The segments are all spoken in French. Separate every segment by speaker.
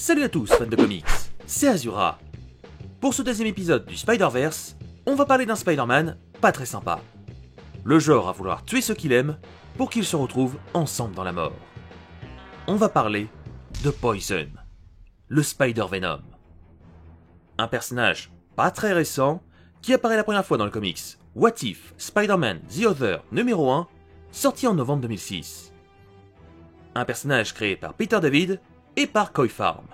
Speaker 1: Salut à tous fans de comics, c'est Azura. Pour ce deuxième épisode du Spider-Verse, on va parler d'un Spider-Man pas très sympa. Le genre à vouloir tuer ceux qu'il aime pour qu'ils se retrouvent ensemble dans la mort. On va parler de Poison, le Spider-Venom. Un personnage pas très récent qui apparaît la première fois dans le comics What If Spider-Man The Other numéro 1, sorti en novembre 2006. Un personnage créé par Peter David et par Coy Farm.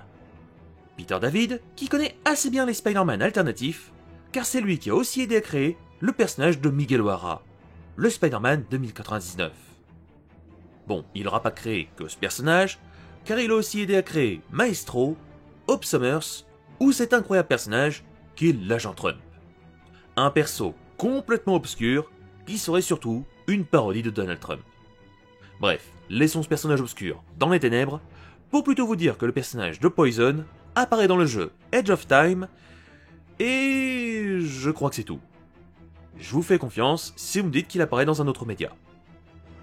Speaker 1: Peter David, qui connaît assez bien les Spider-Man alternatifs, car c'est lui qui a aussi aidé à créer le personnage de Miguel O'Hara, le Spider-Man 2099. Bon, il n'aura pas créé que ce personnage, car il a aussi aidé à créer Maestro, Hope Summers, ou cet incroyable personnage qui est l'agent Trump. Un perso complètement obscur, qui serait surtout une parodie de Donald Trump. Bref, laissons ce personnage obscur dans les ténèbres, pour plutôt vous dire que le personnage de Poison apparaît dans le jeu Edge of Time, et je crois que c'est tout. Je vous fais confiance si vous me dites qu'il apparaît dans un autre média.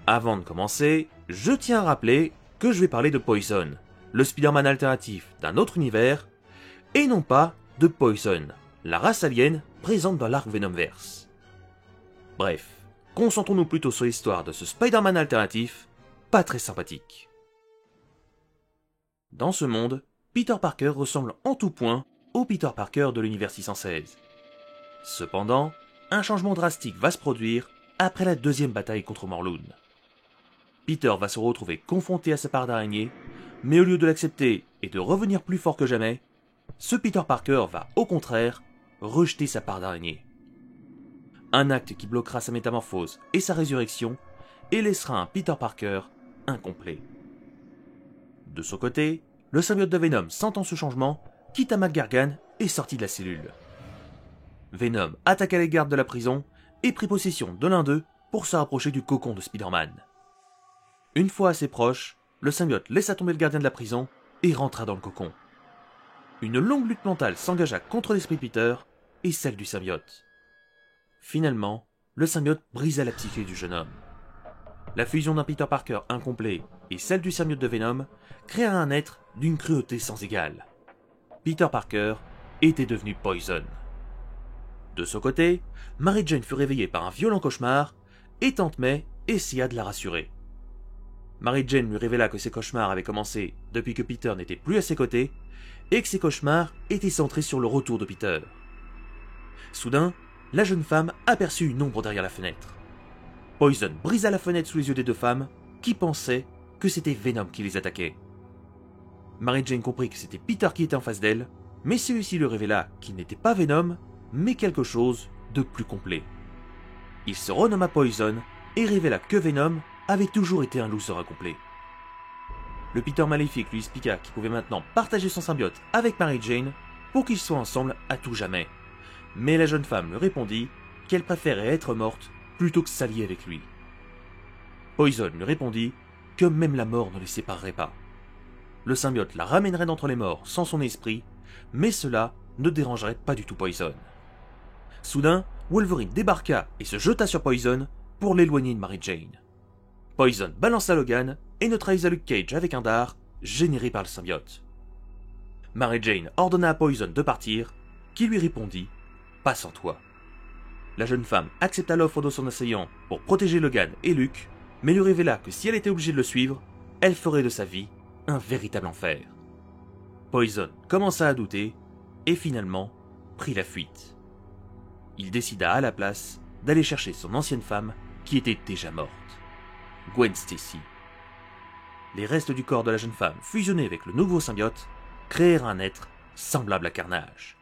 Speaker 1: Avant de commencer, je tiens à rappeler que je vais parler de Poison, le Spider-Man alternatif d'un autre univers, et non pas de Poison, la race alien présente dans l'arc Venomverse. Bref, concentrons-nous plutôt sur l'histoire de ce Spider-Man alternatif, pas très sympathique. Dans ce monde, Peter Parker ressemble en tout point au Peter Parker de l'univers 616. Cependant, un changement drastique va se produire après la deuxième bataille contre Morlun. Peter va se retrouver confronté à sa part d'araignée, mais au lieu de l'accepter et de revenir plus fort que jamais, ce Peter Parker va au contraire rejeter sa part d'araignée. Un acte qui bloquera sa métamorphose et sa résurrection et laissera un Peter Parker incomplet. De son côté, le symbiote de Venom, sentant ce changement, quitte à McGargan et sortit de la cellule. Venom attaqua les gardes de la prison et prit possession de l'un d'eux pour se rapprocher du cocon de Spider-Man. Une fois assez proche, le symbiote laissa tomber le gardien de la prison et rentra dans le cocon. Une longue lutte mentale s'engagea contre l'esprit de Peter et celle du symbiote. Finalement, le symbiote brisa la psyché du jeune homme. La fusion d'un Peter Parker incomplet et celle du symbiote de Venom créa un être d'une cruauté sans égale. Peter Parker était devenu Poison. De son côté, Mary Jane fut réveillée par un violent cauchemar et Tante May essaya de la rassurer. Mary Jane lui révéla que ses cauchemars avaient commencé depuis que Peter n'était plus à ses côtés et que ses cauchemars étaient centrés sur le retour de Peter. Soudain, la jeune femme aperçut une ombre derrière la fenêtre. Poison brisa la fenêtre sous les yeux des deux femmes, qui pensaient que c'était Venom qui les attaquait. Mary Jane comprit que c'était Peter qui était en face d'elle, mais celui-ci lui révéla qu'il n'était pas Venom, mais quelque chose de plus complet. Il se renomma Poison et révéla que Venom avait toujours été un loser incomplet. Le Peter maléfique lui expliqua qu'il pouvait maintenant partager son symbiote avec Mary Jane pour qu'ils soient ensemble à tout jamais. Mais la jeune femme lui répondit qu'elle préférait être morte plutôt que s'allier avec lui. Poison lui répondit que même la mort ne les séparerait pas. Le symbiote la ramènerait d'entre les morts sans son esprit, mais cela ne dérangerait pas du tout Poison. Soudain, Wolverine débarqua et se jeta sur Poison pour l'éloigner de Mary Jane. Poison balança Logan et neutralisa Luke Cage avec un dard généré par le symbiote. Mary Jane ordonna à Poison de partir, qui lui répondit « Pas sans toi ». La jeune femme accepta l'offre de son assaillant pour protéger Logan et Luke, mais lui révéla que si elle était obligée de le suivre, elle ferait de sa vie un véritable enfer. Poison commença à douter et finalement prit la fuite. Il décida à la place d'aller chercher son ancienne femme qui était déjà morte, Gwen Stacy. Les restes du corps de la jeune femme fusionnés avec le nouveau symbiote créèrent un être semblable à Carnage.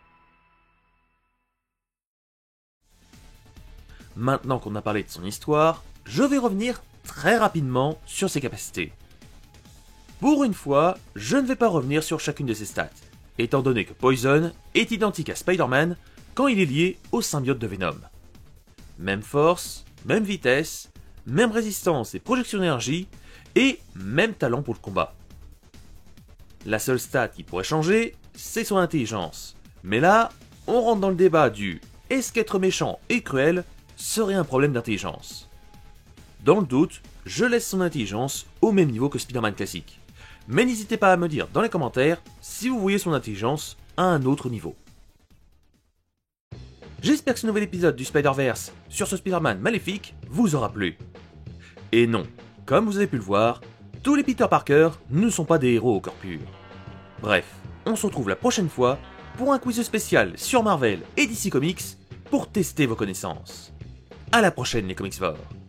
Speaker 1: Maintenant qu'on a parlé de son histoire, je vais revenir très rapidement sur ses capacités. Pour une fois, je ne vais pas revenir sur chacune de ses stats, étant donné que Poison est identique à Spider-Man quand il est lié au symbiote de Venom. Même force, même vitesse, même résistance et projection d'énergie, et même talent pour le combat. La seule stat qui pourrait changer, c'est son intelligence. Mais là, on rentre dans le débat du « est-ce qu'être méchant et cruel serait un problème d'intelligence ?» Dans le doute, je laisse son intelligence au même niveau que Spider-Man classique, mais n'hésitez pas à me dire dans les commentaires si vous voyez son intelligence à un autre niveau. J'espère que ce nouvel épisode du Spider-Verse sur ce Spider-Man maléfique vous aura plu. Et non, comme vous avez pu le voir, tous les Peter Parker ne sont pas des héros au corps pur. Bref, on se retrouve la prochaine fois pour un quiz spécial sur Marvel et DC Comics pour tester vos connaissances. À la prochaine les Comicsvores.